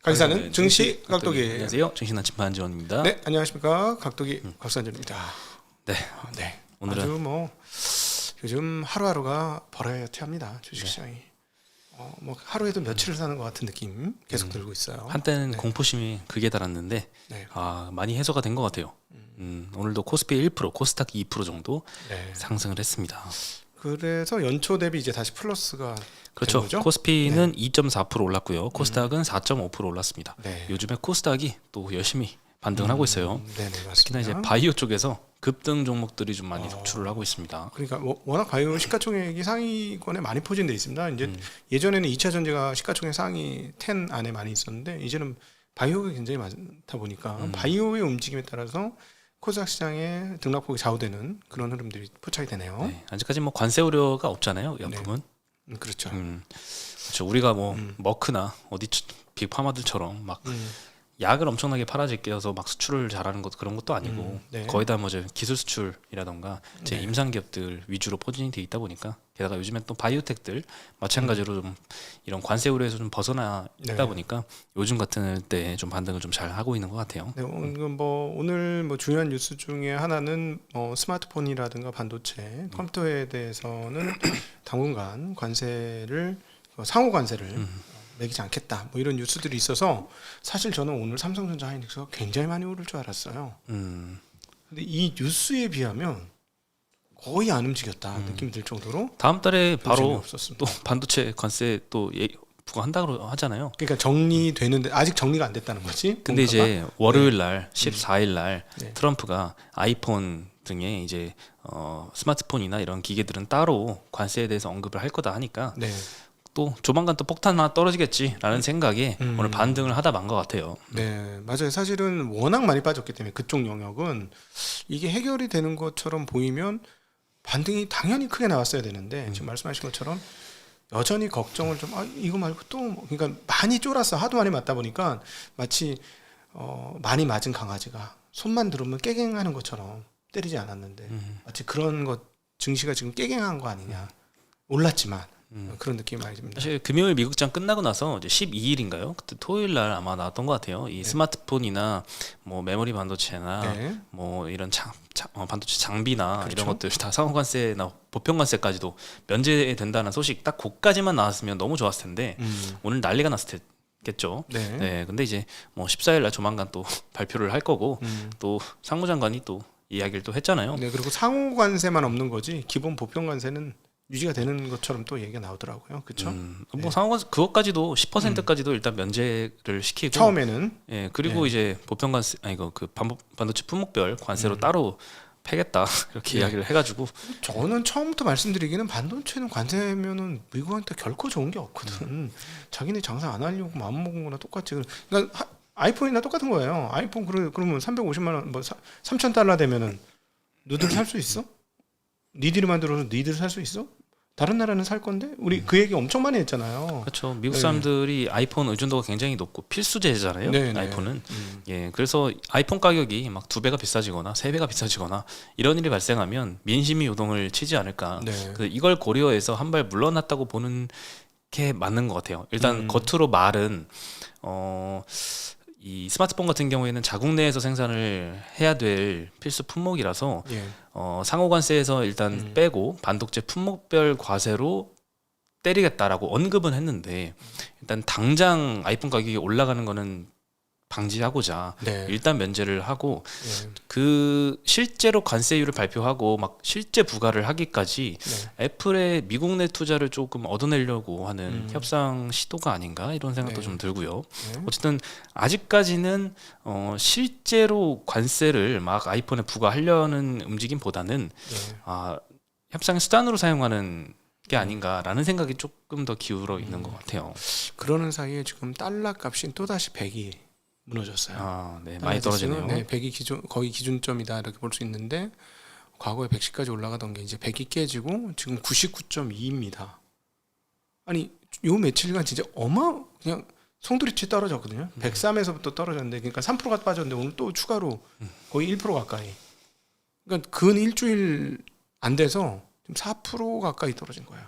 강의사는 증시 각도기. 안녕하세요. 증시난 심판 한지원입니다. 네, 안녕하십니까. 각도기 곽선준입니다. 네. 네. 오늘은 아주 뭐 요즘 하루하루가 버라이어티합니다. 주식시장이. 뭐 하루에도 며칠을 사는 것 같은 느낌 계속 들고 있어요. 한때는 네. 공포심이 극에 달았는데 네. 많이 해소가 된 것 같아요. 오늘도 코스피 1%, 코스닥 2% 정도 네. 상승을 했습니다. 그래서 연초 대비 이제 다시 플러스가 그렇죠. 된 거죠? 코스피는 2.4% 올랐고요. 코스닥은 4.5% 올랐습니다. 네. 요즘에 코스닥이 또 열심히 반등을 하고 있어요. 네네, 특히나 맞습니다. 이제 바이오 쪽에서 급등 종목들이 좀 많이 속출을 하고 있습니다. 그러니까 워낙 바이오 시가총액이 상위권에 많이 포진돼 있습니다. 이제 예전에는 2차 전지가 시가총액 상위 10 안에 많이 있었는데 이제는 바이오가 굉장히 많다 보니까 바이오의 움직임에 따라서 코스닥 시장의 등락폭이 좌우되는 그런 흐름들이 포착이 되네요. 네, 아직까지 뭐 관세 우려가 없잖아요. 약품은. 그렇죠. 그렇죠. 우리가 뭐 머크나 어디 빅파마들처럼 막 약을 엄청나게 팔아제껴서 막 수출을 잘하는 것 그런 것도 아니고 네. 거의 다 뭐 기술 수출이라던가 제 네. 임상 기업들 위주로 포진이 돼 있다 보니까 게다가 요즘엔 또 바이오텍들 마찬가지로 좀 이런 관세 우려에서 좀 벗어나 있다 네. 보니까 요즘 같은 때에 좀 반등을 좀 잘 하고 있는 것 같아요. 네, 오늘 뭐 중요한 뉴스 중에 하나는 스마트폰이라든가 반도체, 컴퓨터에 대해서는 당분간 관세를 상호 관세를 매기지 않겠다. 뭐 이런 뉴스들이 있어서 사실 저는 오늘 삼성전자 하이닉스가 굉장히 많이 오를 줄 알았어요. 근데 이 뉴스에 비하면 거의 안 움직였다 느낌이 들 정도로 다음 달에 바로 없었습니다. 또 반도체 관세 또 부과한다고 하잖아요. 그러니까 정리되는데 아직 정리가 안 됐다는 거지. 근데 뭔가가? 이제 월요일 날 14일 날 네. 트럼프가 아이폰 등의 이제 스마트폰이나 이런 기계들은 따로 관세에 대해서 언급을 할 거다 하니까 네. 또 조만간 또 폭탄 하나 떨어지겠지라는 생각에 오늘 반등을 하다 만 것 같아요. 네, 맞아요. 사실은 워낙 많이 빠졌기 때문에 그쪽 영역은 이게 해결이 되는 것처럼 보이면 반등이 당연히 크게 나왔어야 되는데 지금 말씀하신 것처럼 여전히 걱정을 좀 이거 말고 또 그러니까 많이 쫄았어. 하도 많이 맞다 보니까 마치 많이 맞은 강아지가 손만 들으면 깨갱하는 것처럼 때리지 않았는데 마치 그런 것 증시가 지금 깨갱한 거 아니냐. 올랐지만 그런 느낌이 많이 듭니다. 사실 금요일 미국장 끝나고 나서 이제 12일인가요? 그때 토요일 날 아마 나왔던 것 같아요. 이 스마트폰이나 뭐 메모리 반도체나 네. 뭐 이런 반도체 장비나 그렇죠. 이런 것들 다 상호관세나 보편관세까지도 면제된다는 소식 딱 그까지만 나왔으면 너무 좋았을 텐데 오늘 난리가 났을 겠죠. 네. 네. 근데 이제 뭐 14일 날 조만간 또 발표를 할 거고 또 상무장관이 또 이야기를 또 했잖아요. 네, 그리고 상호 관세만 없는 거지 기본 보편 관세는 유지가 되는 것처럼 또 얘기가 나오더라고요. 그렇죠? 뭐 상호관세 그것까지도 10%까지도 일단 면제를 시키고 처음에는 예, 그리고 이제 보편관세 그 반도체 품목별 관세로 따로 패겠다 이렇게 이야기를 해가지고 저는 처음부터 말씀드리기는 반도체는 관세면은 미국한테 결코 좋은 게 없거든. 자기네 장사 안 하려고 마음 먹은 거나 똑같이. 그러니까 아이폰이나 똑같은 거예요. 아이폰 그러면 350만 원, 뭐 3,000달러 되면은 너들 살 수 있어? 니들이 만들어서 니들 살 수 있어? 다른 나라는 살 건데 우리 그 얘기 엄청 많이 했잖아요. 그렇죠. 미국 사람들이 아이폰 의존도가 굉장히 높고 필수제잖아요. 네, 네. 아이폰은 예, 그래서 아이폰 가격이 막 2배가 비싸지거나 3배가 비싸지거나 이런 일이 발생하면 민심이 요동을 치지 않을까. 네. 이걸 고려해서 한 발 물러났다고 보는 게 맞는 것 같아요. 일단 겉으로 말은 이 스마트폰 같은 경우에는 자국 내에서 생산을 해야 될 필수 품목이라서 예. 상호관세에서 일단 빼고 반도체 품목별 과세로 때리겠다라고 언급은 했는데 일단 당장 아이폰 가격이 올라가는 거는 방지하고자 네. 일단 면제를 하고 예. 그 실제로 관세율을 발표하고 막 실제 부과를 하기까지 네. 애플의 미국 내 투자를 조금 얻어내려고 하는 협상 시도가 아닌가 이런 생각도 네. 좀 들고요. 네. 어쨌든 아직까지는 실제로 관세를 막 아이폰에 부과하려는 움직임보다는 네. 협상의 수단으로 사용하는 게 아닌가라는 생각이 조금 더 기울어 있는 것 같아요. 그러는 사이에 지금 달러 값이 또 다시 100이 무너졌어요. 네, 많이 떨어지네요. 네, 100이 거의 기준점이다 이렇게 볼 수 있는데 과거에 110까지 올라가던 게 이제 100이 깨지고 지금 99.2입니다. 아니 요 며칠간 진짜 그냥 송두리째 떨어졌거든요. 103에서부터 떨어졌는데 그러니까 3%가 빠졌는데 오늘 또 추가로 거의 1% 가까이. 그러니까 근 일주일 안 돼서 지금 4% 가까이 떨어진 거예요.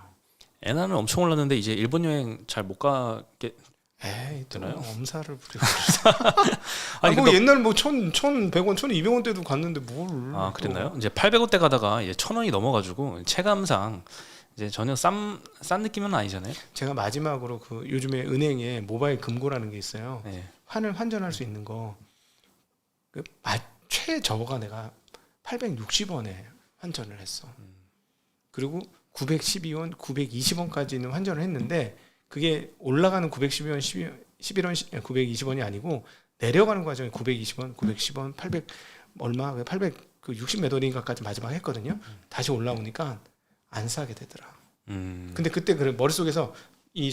엔화는 엄청 올랐는데 이제 일본 여행 잘 못 가게 에이 또 되나요? 엄살을 부리고. 아니 뭐 근데 옛날 뭐 1,100원, 1,200원 때도 갔는데 뭘? 아 그랬나요? 이제 800원대 가다가 이제 1,000원이 넘어가지고 체감상 이제 전혀 싼 느낌은 아니잖아요. 제가 마지막으로 그 요즘에 은행에 모바일 금고라는 게 있어요. 네. 환을 환전할 수 있는 거. 그 최저가 내가 860원에 환전을 했어. 그리고 912원, 920원까지는 환전을 했는데 그게 올라가는 912원, 11원, 920원이 아니고 내려가는 과정에 920원, 910원, 800 얼마, 860 몇 원인가까지 마지막 했거든요. 다시 올라오니까 안 사게 되더라. 근데 그때 그 머릿속에서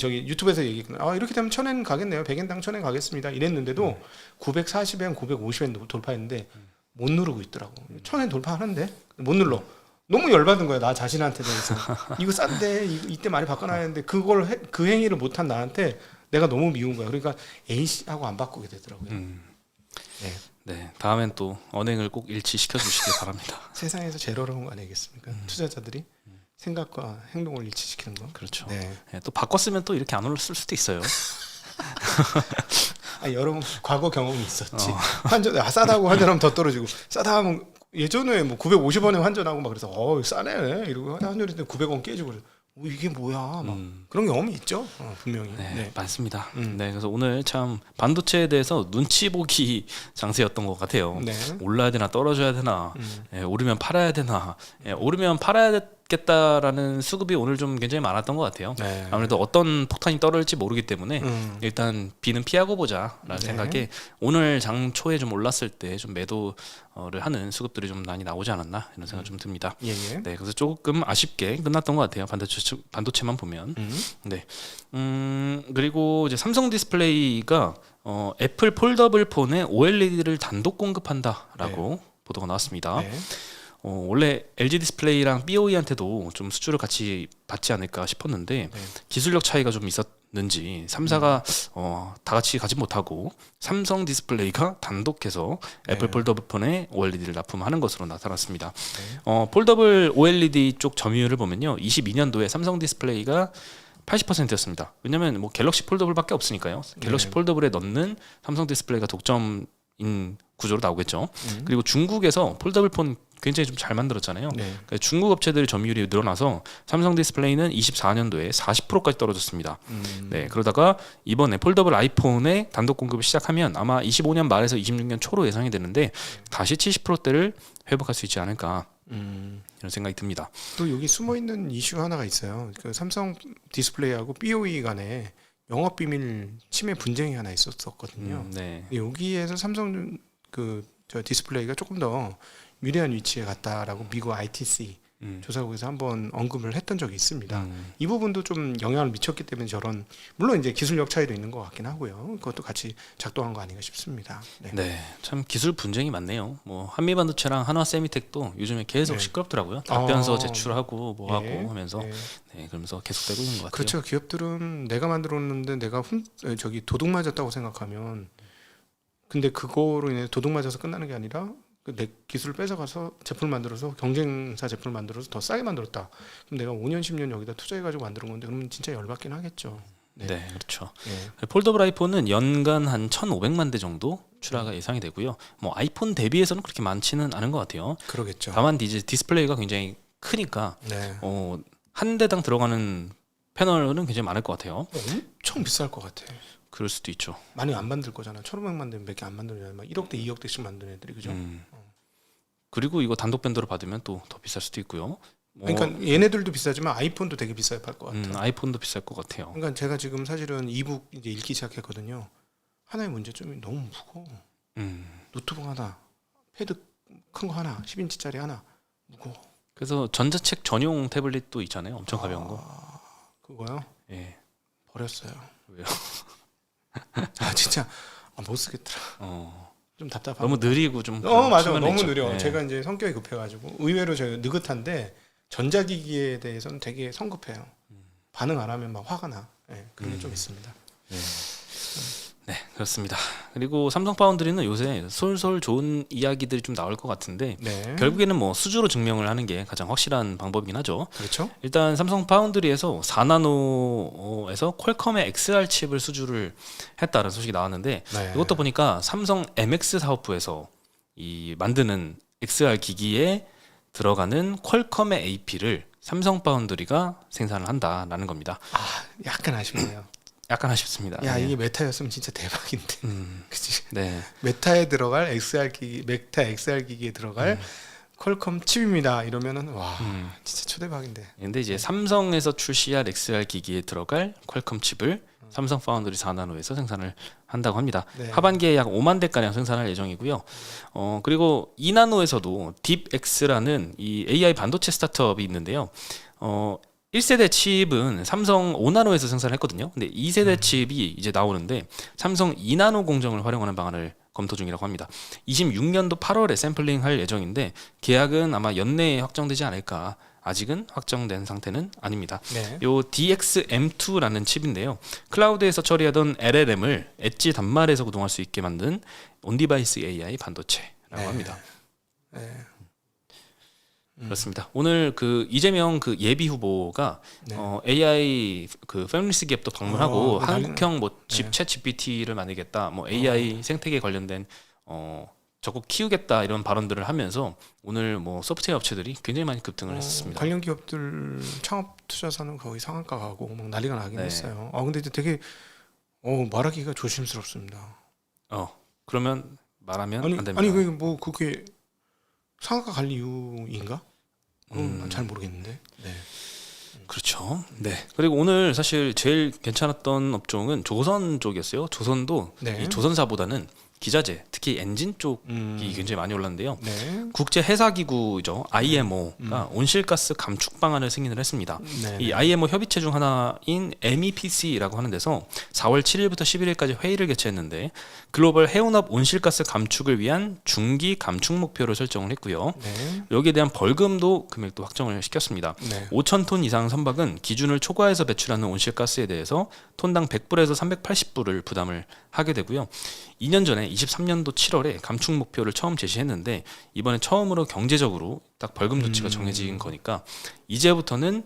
저기 유튜브에서 얘기했거든요. 아 이렇게 되면 1,000엔 가겠네요. 100엔당 1,000엔 가겠습니다. 이랬는데도 940엔, 950엔 돌파했는데 못 누르고 있더라고. 1,000엔 돌파하는데 못 눌러. 너무 열받은 거야 나 자신한테 대해서. 이거 싼데 이때 많이 바꿔놔야 하는데 그 행위를 못한 나한테 내가 너무 미운 거야. 그러니까 A하고 안 바꾸게 되더라고요. 네. 네, 다음엔 또 언행을 꼭 일치시켜 주시길 바랍니다. 세상에서 제일 어려운 거 아니겠습니까? 투자자들이 생각과 행동을 일치시키는 거. 그렇죠. 네. 네, 또 바꿨으면 또 이렇게 안 올랐을 수도 있어요. 여러분 과거 경험이 있었지. 싸다고 환전하면 더 떨어지고 싸다 하면 예전에 뭐 950원에 환전하고 막 그래서 싸네 이러고 환전했는데 900원 깨지고 그래서 이게 뭐야 막 그런 경험이 있죠. 분명히. 네, 네. 많습니다. 네, 그래서 오늘 참 반도체에 대해서 눈치 보기 장세였던 것 같아요. 네. 올라야 되나 떨어져야 되나, 오르면 팔아야 되나, 오르면 팔아야겠다라는 수급이 오늘 좀 굉장히 많았던 것 같아요. 네. 아무래도 어떤 폭탄이 떨어질지 모르기 때문에 일단 비는 피하고 보자라는 생각에 오늘 장 초에 좀 올랐을 때 좀 매도를 하는 수급들이 좀 많이 나오지 않았나 이런 생각 좀 듭니다. 예. 네, 그래서 조금 아쉽게 끝났던 것 같아요. 반도체만 보면. 네. 그리고 이제 삼성 디스플레이가 애플 폴더블 폰에 OLED를 단독 공급한다라고 보도가 나왔습니다. 네. 원래 LG 디스플레이랑 BOE한테도 좀 수주를 같이 받지 않을까 싶었는데 기술력 차이가 좀 있었는지 3사가 다 같이 가지 못하고 삼성 디스플레이가 단독해서 애플 폴더블 폰에 OLED를 납품하는 것으로 나타났습니다. 폴더블 OLED 쪽 점유율을 보면요, 22년도에 삼성 디스플레이가 80%였습니다. 왜냐하면 뭐 갤럭시 폴더블밖에 없으니까요. 갤럭시 폴더블에 넣는 삼성 디스플레이가 독점인 구조로 나오겠죠. 그리고 중국에서 폴더블 폰 굉장히 좀 잘 만들었잖아요. 그러니까 중국 업체들의 점유율이 늘어나서 삼성 디스플레이는 24년도에 40%까지 떨어졌습니다. 네, 그러다가 이번에 폴더블 아이폰의 단독 공급을 시작하면 아마 25년 말에서 26년 초로 예상이 되는데 다시 70%대를 회복할 수 있지 않을까 이런 생각이 듭니다. 또 여기 숨어 있는 이슈 하나가 있어요. 그 삼성 디스플레이하고 BOE 간에 영업 비밀 침해 분쟁이 하나 있었거든요. 네. 여기에서 삼성 저 디스플레이가 조금 더 유리한 위치에 갔다라고 미국 ITC 조사국에서 한번 언급을 했던 적이 있습니다. 이 부분도 좀 영향을 미쳤기 때문에 저런 물론 이제 기술력 차이도 있는 것 같긴 하고요. 그것도 같이 작동한 거 아닌가 싶습니다. 네, 참 기술 분쟁이 많네요. 뭐 한미반도체랑 한화세미텍도 요즘에 계속 시끄럽더라고요. 답변서 제출하고 뭐하고 하면서 그러면서 계속되고 있는 것 같아요. 그렇죠. 기업들은 내가 만들었는데 내가 도둑 맞았다고 생각하면 근데 그거로 인해 도둑 맞아서 끝나는 게 아니라 내 기술을 뺏어가서 제품을 만들어서 경쟁사 제품을 만들어서 더 싸게 만들었다. 그럼 내가 5년 10년 여기다 투자해가지고 만든 건데 그러면 진짜 열받긴 하겠죠. 네, 그렇죠. 폴더블 아이폰은 연간 한 1,500만 대 정도 출하가 예상이 되고요. 뭐 아이폰 대비해서는 그렇게 많지는 않은 것 같아요. 그러겠죠. 다만 이제 디스플레이가 굉장히 크니까 한 대당 들어가는 패널은 굉장히 많을 것 같아요. 엄청 비쌀 것 같아. 그럴 수도 있죠. 많이 안 만들 거잖아. 1,500만 대면 몇 개 안 만들잖아. 막 1억 대, 2억 대씩 만드는 애들이 그죠? 그리고 이거 단독 밴더로 받으면 또 더 비쌀 수도 있고요. 그러니까 얘네들도 비싸지만 아이폰도 되게 비싸게 팔 것 같아. 아이폰도 비쌀 것 같아요. 그러니까 제가 지금 사실은 이북 이제 읽기 시작했거든요. 하나의 문제점이 너무 무거워. 노트북 하나, 패드 큰 거 하나, 10인치짜리 하나 무거워. 그래서 전자책 전용 태블릿도 있잖아요. 엄청 가벼운 거. 그거요? 예. 버렸어요. 왜요? 진짜 못 쓰겠더라. 좀 답답하고. 너무 느리고 좀. 맞아. 너무 있죠. 느려. 제가 이제 성격이 급해가지고 의외로 제가 느긋한데 전자기기에 대해서는 되게 성급해요. 반응 안 하면 막 화가 나. 그런 게 좀 있습니다. 네, 그렇습니다. 그리고 삼성 파운드리는 요새 솔솔 좋은 이야기들이 좀 나올 것 같은데 네. 결국에는 뭐 수주로 증명을 하는 게 가장 확실한 방법이긴 하죠. 그렇죠. 일단 삼성 파운드리에서 4나노에서 퀄컴의 XR 칩을 수주를 했다는 소식이 나왔는데 네. 이것도 보니까 삼성 MX 사업부에서 이 만드는 XR 기기에 들어가는 퀄컴의 AP를 삼성 파운드리가 생산을 한다라는 겁니다. 약간 아쉽네요. 약간 아쉽습니다. 야, 네. 이게 메타였으면 진짜 대박인데. 음, 그치? 네. 메타에 들어갈 XR 기기, 메타 XR 기기에 들어갈 퀄컴 칩입니다. 이러면은 와, 진짜 초대박인데. 근데 이제 삼성에서 출시할 XR 기기에 들어갈 퀄컴 칩을 삼성 파운드리 4나노에서 생산을 한다고 합니다. 네. 하반기에 약 5만 대가량 생산할 예정이고요. 그리고 2나노에서도 딥X라는 이 AI 반도체 스타트업이 있는데요. 1세대 칩은 삼성 5나노에서 생산했거든요. 근데 2세대 칩이 이제 나오는데 삼성 2나노 공정을 활용하는 방안을 검토 중이라고 합니다. 26년도 8월에 샘플링 할 예정인데 계약은 아마 연내에 확정되지 않을까. 아직은 확정된 상태는 아닙니다. 네. 요 DXM2라는 칩인데요. 클라우드에서 처리하던 LLM을 엣지 단말에서 구동할 수 있게 만든 온디바이스 AI 반도체라고 네. 합니다. 네. 그렇습니다. 오늘 그 이재명 그 예비 후보가 네. AI 그 페미니스트 갭도 방문하고 한국형 뭐 집 네. 챗GPT를 만들겠다, 뭐 AI 생태계 관련된 적극 키우겠다 이런 발언들을 하면서 오늘 뭐 소프트웨어 업체들이 굉장히 많이 급등을 했습니다. 관련 기업들 창업 투자사는 거의 상한가 가고 막 난리가 나긴 네. 했어요. 근데 이제 되게 말하기가 조심스럽습니다. 그러면 말하면 아니 안 됩니다. 아니 뭐 그게 상한가 갈 이유인가? 그건 난잘 모르겠는데. 네. 그렇죠. 네. 그리고 오늘 사실 제일 괜찮았던 업종은 조선 쪽이었어요. 조선도 네. 이 조선사보다는 기자재, 특히 엔진 쪽이 굉장히 많이 올랐는데요. 국제 해사 기구죠. IMO가 온실가스 감축 방안을 승인을 했습니다. 네. 이 IMO 협의체 중 하나인 MEPC라고 하는 데서 4월 7일부터 11일까지 회의를 개최했는데 글로벌 해운업 온실가스 감축을 위한 중기 감축 목표를 설정을 했고요. 네. 여기에 대한 벌금도 금액도 확정을 시켰습니다. 네. 5,000톤 이상 선박은 기준을 초과해서 배출하는 온실가스에 대해서 톤당 100불에서 380불을 부담을 하게 되고요. 2년 전에 23년도 7월에 감축 목표를 처음 제시했는데 이번에 처음으로 경제적으로 딱 벌금 조치가 정해진 거니까 이제부터는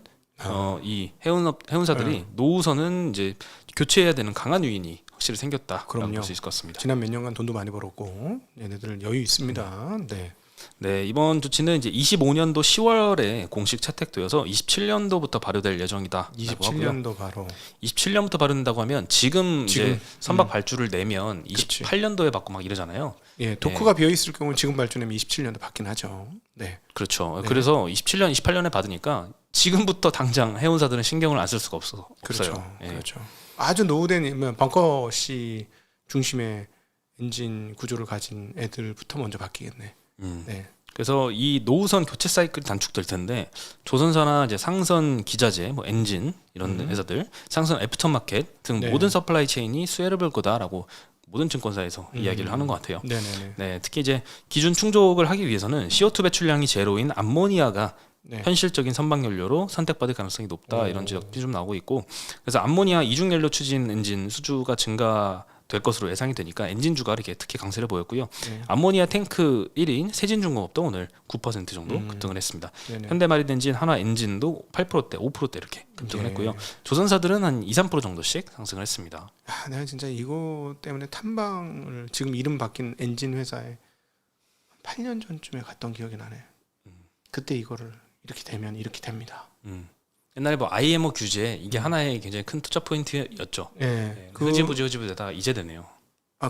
이 해운사들이 노후선은 이제 교체해야 되는 강한 요인이 확실히 생겼다라고 그럼요. 볼 수 있을 것 같습니다. 지난 몇 년간 돈도 많이 벌었고 얘네들 여유 있습니다. 네. 네, 이번 조치는 이제 25년도 10월에 공식 채택되어서 27년도부터 발효될 예정이다. 27년도 바로. 27년부터 발효된다고 하면 지금 이제 선박 발주를 내면 그치. 28년도에 받고 막 이러잖아요. 예, 도크가 비어 있을 경우는 지금 발주내면 27년도 받긴 하죠. 네. 그렇죠. 네. 그래서 27년, 28년에 받으니까 지금부터 당장 해운사들은 신경을 안 쓸 수가 없어요. 그렇죠. 예. 그렇죠. 아주 노후된 벙커시 중심의 엔진 구조를 가진 애들부터 먼저 바뀌겠네. 네. 그래서 이 노후선 교체 사이클이 단축될 텐데 조선사나 이제 상선 기자재, 뭐 엔진 이런 회사들, 상선 애프터마켓 등 네. 모든 서플라이 체인이 수혜를 볼 거다라고 모든 증권사에서 이야기를 하는 것 같아요. 네네네. 네, 특히 이제 기준 충족을 하기 위해서는 CO2 배출량이 제로인 암모니아가 네. 현실적인 선박 연료로 선택받을 가능성이 높다 이런 지적이 좀 나오고 있고 그래서 암모니아 이중 연료 추진 엔진 수주가 증가될 것으로 예상이 되니까 엔진주가 이렇게 특히 강세를 보였고요. 네. 암모니아 탱크 1인 세진중공업도 오늘 9% 정도 급등을 했습니다. 네네. 현대마리엔진 하나 엔진도 8%대, 5%대 이렇게 급등을 예. 했고요. 조선사들은 한 2, 3% 정도씩 상승을 했습니다. 내가 진짜 이거 때문에 탐방을 지금 이름 바뀐 엔진 회사에 8년 전쯤에 갔던 기억이 나네. 그때 이거를 이렇게 되면 이렇게 됩니다. 옛날에 뭐 IMO 규제 이게 하나의 굉장히 큰 투자 포인트였죠. 예. 네, 흐지부지 되다가 이제 되네요.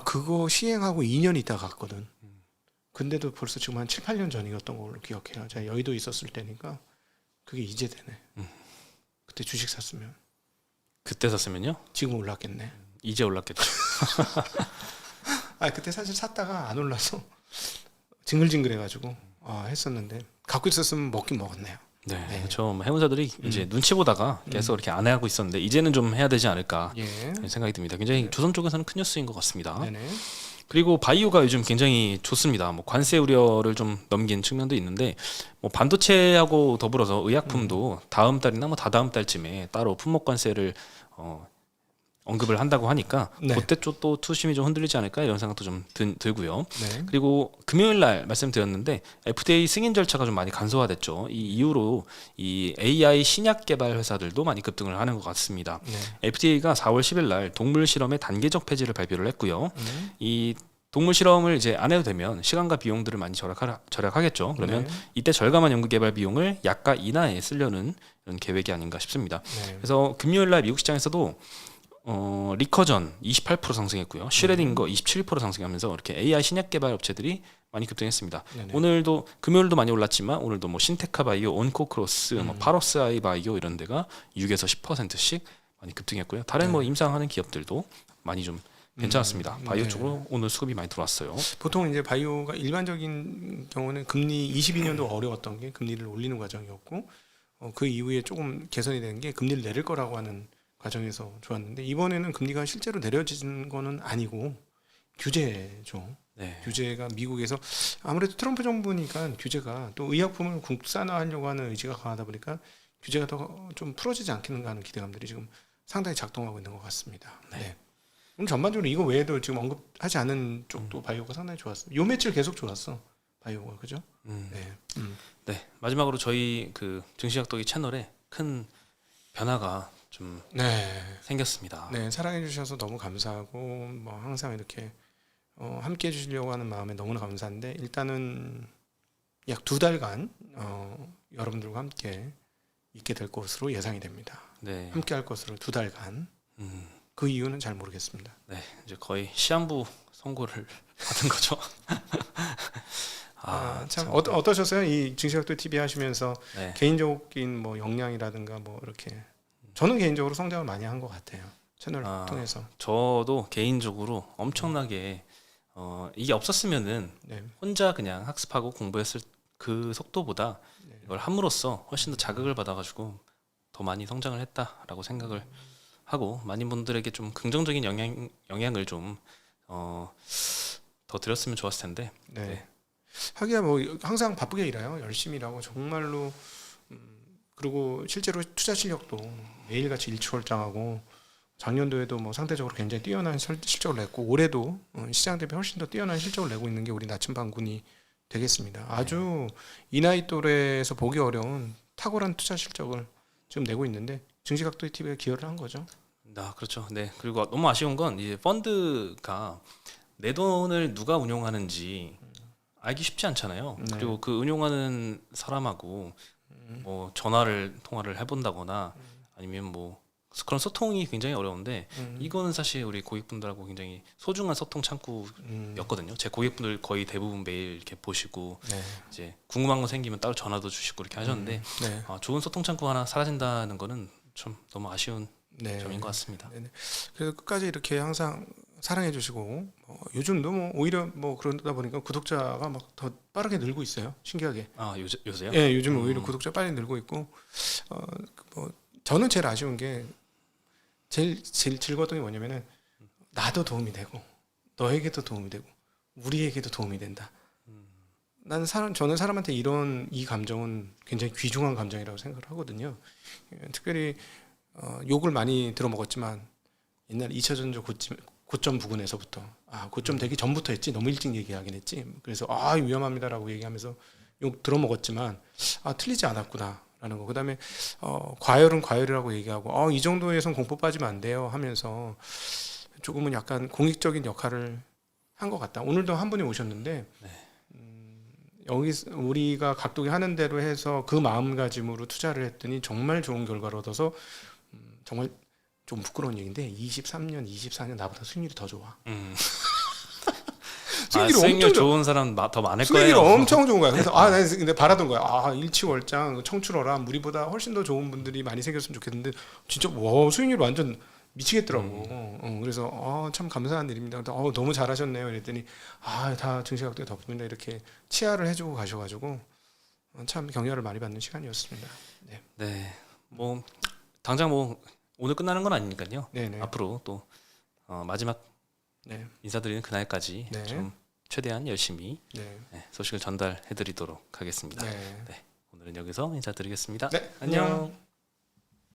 그거 시행하고 2년 있다 갔거든. 근데도 벌써 지금 한 7, 8년 전이었던 걸로 기억해요. 제가 여의도 있었을 때니까 그게 이제 되네. 그때 주식 샀으면 그때 샀으면요? 지금 올랐겠네. 이제 올랐겠죠. 그때 사실 샀다가 안 올라서 징글징글해가지고 했었는데 갖고 있었으면 먹긴 먹었네요. 네, 네. 그렇죠. 뭐 해운사들이 이제 눈치 보다가 계속 이렇게 안 하고 있었는데 이제는 좀 해야 되지 않을까 예. 생각이 듭니다. 굉장히 조선 쪽에서는 큰 뉴스인 것 같습니다. 네네. 그리고 바이오가 요즘 굉장히 좋습니다. 뭐 관세 우려를 좀 넘긴 측면도 있는데 뭐 반도체하고 더불어서 의약품도 다음 달이나 뭐 다다음 달쯤에 따로 품목 관세를 언급을 한다고 하니까 네. 그때 또 투심이 좀 흔들리지 않을까 이런 생각도 좀 들고요. 네. 그리고 금요일 날 말씀드렸는데 FDA 승인 절차가 좀 많이 간소화됐죠. 이 이후로 이 AI 신약 개발 회사들도 많이 급등을 하는 것 같습니다. 네. FDA가 4월 10일 날 동물 실험의 단계적 폐지를 발표를 했고요. 음. 이 동물 실험을 이제 안 해도 되면 시간과 비용들을 많이 절약하겠죠. 그러면 네. 이때 절감한 연구 개발 비용을 약가 인하에 쓰려는 이런 계획이 아닌가 싶습니다. 네. 그래서 금요일 날 미국 시장에서도 리커전 28% 상승했고요. 슈레딩거 27% 상승하면서 이렇게 AI 신약 개발 업체들이 많이 급등했습니다. 네네. 오늘도 금요일도 많이 올랐지만 오늘도 뭐 신테카 바이오, 온코크로스, 뭐 파로스 아이 바이오 이런 데가 6에서 10%씩 많이 급등했고요. 다른 뭐 임상하는 기업들도 많이 좀 괜찮았습니다. 바이오 네. 쪽으로 오늘 수급이 많이 들어왔어요. 보통 이제 바이오가 일반적인 경우는 금리 22년도 어려웠던 게 금리를 올리는 과정이었고 그 이후에 조금 개선이 된 게 금리를 내릴 거라고 하는 과정에서 좋았는데 이번에는 금리가 실제로 내려지는 거는 아니고 규제죠. 네. 규제가 미국에서 아무래도 트럼프 정부니까 규제가 또 의약품을 국산화하려고 하는 의지가 강하다 보니까 규제가 더 좀 풀어지지 않겠는가 하는 기대감들이 지금 상당히 작동하고 있는 것 같습니다. 네. 오늘 전반적으로 이거 외에도 지금 언급하지 않은 쪽도 바이오가 상당히 좋았어요. 요 며칠 계속 좋았어. 바이오가 그죠? 네. 네. 마지막으로 저희 그 증시약도기 채널에 큰 변화가 좀 네. 생겼습니다. 네, 사랑해 주셔서 너무 감사하고 뭐 항상 이렇게 함께 해 주시려고 하는 마음에 너무나 감사한데 일단은 약 2달간 여러분들과 함께 있게 될 것으로 예상이 됩니다. 네. 함께 할 것으로 2달간. 그 이유는 잘 모르겠습니다. 네. 이제 거의 시한부 선고를 받은 거죠. 참 어떠셨어요? 이 증시각도 TV 하시면서 네. 개인적인 뭐 역량이라든가 뭐 이렇게 저는 개인적으로 성장을 많이 한 것 같아요. 채널 통해서. 저도 개인적으로 엄청나게 이게 없었으면은 네. 혼자 그냥 학습하고 공부했을 그 속도보다 이걸 함으로써 훨씬 더 자극을 받아가지고 더 많이 성장을 했다라고 생각을 하고 많은 분들에게 좀 긍정적인 영향을 좀 더 드렸으면 좋았을 텐데. 네. 네. 하기야 뭐 항상 바쁘게 일해요. 열심히 일하고 정말로 그리고 실제로 투자 실력도 매일같이 일취월장하고 작년도에도 뭐 상대적으로 굉장히 뛰어난 실적을 냈고 올해도 시장 대비 훨씬 더 뛰어난 실적을 내고 있는 게 우리 나침반군이 되겠습니다. 아주 이 나이 또래에서 보기 어려운 탁월한 투자 실적을 지금 내고 있는데 증시각도 TV가 기여를 한 거죠. 그렇죠. 네. 그리고 너무 아쉬운 건 이제 펀드가 내 돈을 누가 운용하는지 알기 쉽지 않잖아요. 네. 그리고 그 운용하는 사람하고 뭐 통화를 해본다거나 아니면 뭐 그런 소통이 굉장히 어려운데 이거는 사실 우리 고객분들하고 굉장히 소중한 소통 창구였거든요. 제 고객분들 거의 대부분 매일 이렇게 보시고 네. 이제 궁금한 거 생기면 따로 전화도 주시고 이렇게 하셨는데 네. 좋은 소통 창구 하나 사라진다는 거는 좀 너무 아쉬운 네. 점인 것 같습니다. 네네. 그래서 끝까지 이렇게 항상 사랑해 주시고 요즘도 뭐 오히려 뭐 그러다 보니까 구독자가 막 더 빠르게 늘고 있어요. 신기하게. 요새요? 예, 요즘 오히려 구독자 빨리 늘고 있고 뭐 저는 제일 아쉬운 게 제일 즐거웠던 게 뭐냐면은 나도 도움이 되고 너에게도 도움이 되고 우리에게도 도움이 된다. 저는 사람한테 이 감정은 굉장히 귀중한 감정이라고 생각을 하거든요. 특별히 욕을 많이 들어먹었지만 옛날 2차전지 고점 부근에서부터 고점 되기 전부터 했지 너무 일찍 얘기하긴 했지. 그래서 위험합니다라고 얘기하면서 욕 들어먹었지만 틀리지 않았구나라는 거. 그다음에 과열은 과열이라고 얘기하고 이 정도에선 공포 빠지면 안 돼요 하면서 조금은 약간 공익적인 역할을 한 것 같다. 오늘도 한 분이 오셨는데 여기 우리가 각독이 하는 대로 해서 그 마음가짐으로 투자를 했더니 정말 좋은 결과를 얻어서 정말 좀 부끄러운 얘기인데 23년, 24년 나보다 수익률이 더 좋아. 수익률 좋은 사람 더 많을 수익률이 거예요. 엄청 좋은 거야. 그래서 근데 바라던 거야. 일치월장 청출어라 우리보다 훨씬 더 좋은 분들이 많이 생겼으면 좋겠는데 진짜 수익률 완전 미치겠더라고. 그래서 참 감사한 일입니다. 너무 잘하셨네요. 이랬더니 다 증시각도의 덕분에 이렇게 치아를 해주고 가셔가지고 참 격려를 많이 받는 시간이었습니다. 네. 네. 뭐 당장 뭐 오늘 끝나는 건 아니니까요. 네네. 앞으로 또 마지막 네. 인사드리는 그날까지 네. 좀 최대한 열심히 네. 소식을 전달해드리도록 하겠습니다. 네. 오늘은 여기서 인사드리겠습니다. 네. 안녕. 안녕.